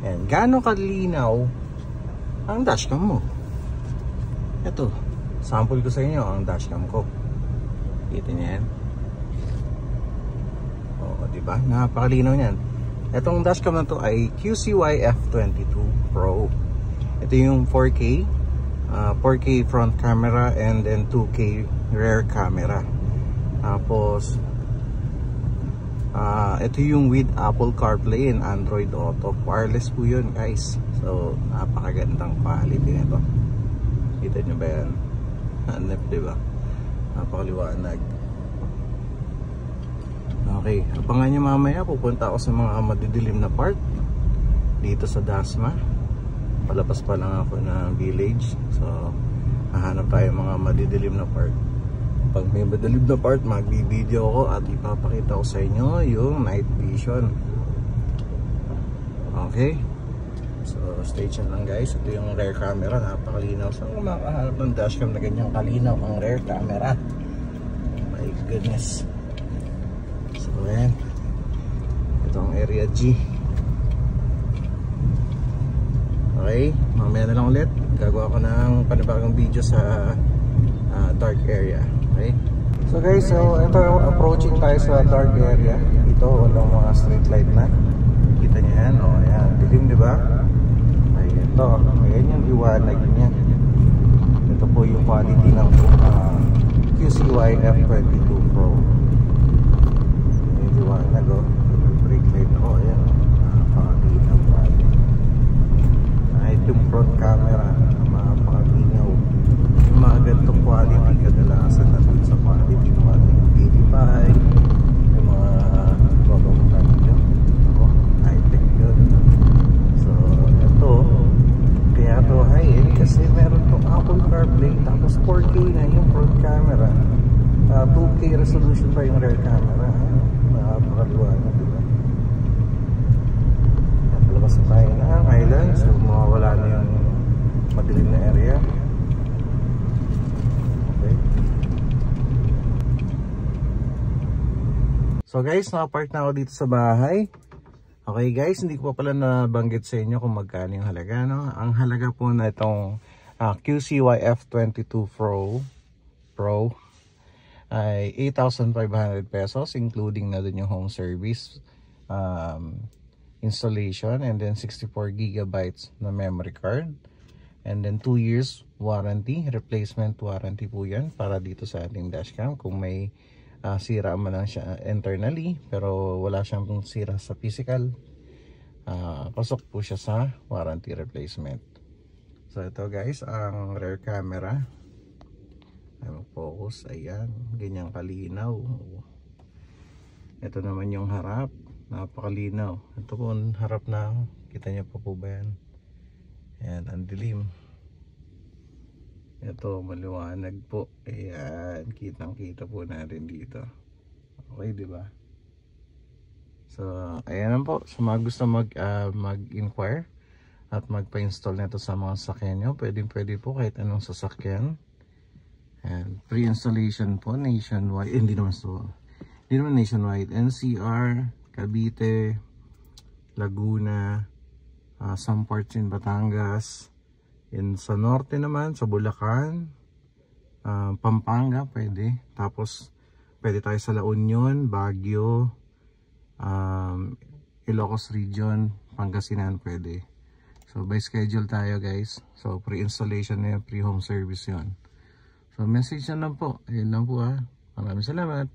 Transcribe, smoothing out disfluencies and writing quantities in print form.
And gaano kalinaw ang dashcam mo. Ito, sample ko sa inyo ang dashcam ko. Kita niyo yan? Oo, diba? Napakalinaw niyan. Itong dashcam na to ay QCY F22 Pro. Ito yung 4K 4K front camera and then 2K rear camera. Tapos ito yung with Apple CarPlay and Android Auto. Wireless po yun, guys. So napakagandang quality nito. Kita nyo ba yan? Hanap, diba? Napakaliwanag. Okay, abangan nyo mamaya. Pupunta ako sa mga madidilim na part dito sa Dasma. Palabas pa lang ako ng village. So hahanap tayo mga madidilim na part. Pag may madidilim na part, magbi-video ako at ipapakita ko sa inyo yung night vision. Okay, so stay tuned lang, guys. Ito yung rear camera. Napakalinaw. Saan kung makahanap ng dashcam na ganyang kalinaw ang rear camera? My goodness. So ayan, ito ang area G. Okay, mamaya na lang ulit. Gagawa ko ng panibagong video sa dark area. Okay, so guys, so ito, approaching tayo sa dark area. Dito walang mga street light na. Kita niyo yan? O ayan, dilim, diba? Ay, ito, ayan yung liwanag niya. Ito po yung quality ng QCY F22 Pro. Yung liwanag, o brake light, o ayan, napakaginaw quality. Ay, yung front camera, napakaginaw. Yung mga ganitong quality kadalasan na sa quality ng ating DD5, yung mga babautan nyo. Ako, high-tech yun. So ito, kaya ito high-end kasi meron itong Apple CarPlay, tapos 4K na yung front camera, 2K resolution pa yung rear camera. Napakaliwanag, diba? Palabas na tayo ng island, so mawawala na yung madilim na area. So guys, nakapark na ako dito sa bahay. Okay guys, hindi ko pa pala nabanggit sa inyo kung magkano yung halaga, no? Ang halaga po na itong QCY F22 Pro ay 8,500 pesos, including na dun yung home service, installation, and then 64 gigabytes na memory card, and then 2 years warranty, replacement warranty po yan para dito sa ating dashcam. Kung may sira man lang siya internally pero wala siyang sira sa physical, pasok po siya sa warranty replacement. So ito guys, ang rear camera. Ay mag-focus, ayan, ganyang kalinaw. Ito naman yung harap, napakalinaw. Ito po ang harap na, kita niyo pa po ba yan? Ayan, ang dilim. Ito, maliwanag po. Ayan, kitang-kita po natin dito. Okay, di ba? So, ayan po. Sa mga gusto mag-inquire at magpa-install nito sa mga sasakyan nyo, pwede po kahit anong sasakyan. And pre-installation po nationwide. Hindi naman nationwide. NCR, Cavite, Laguna, some parts in Batangas. Sa norte naman, sa Bulacan, Pampanga, pwede. Tapos, pwede tayo sa La Union, Baguio, Ilocos Region, Pangasinan, pwede. So, by schedule tayo, guys. So, pre-installation na yun, pre-home service yun. So, message na lang po. Ayun lang po, Maraming salamat.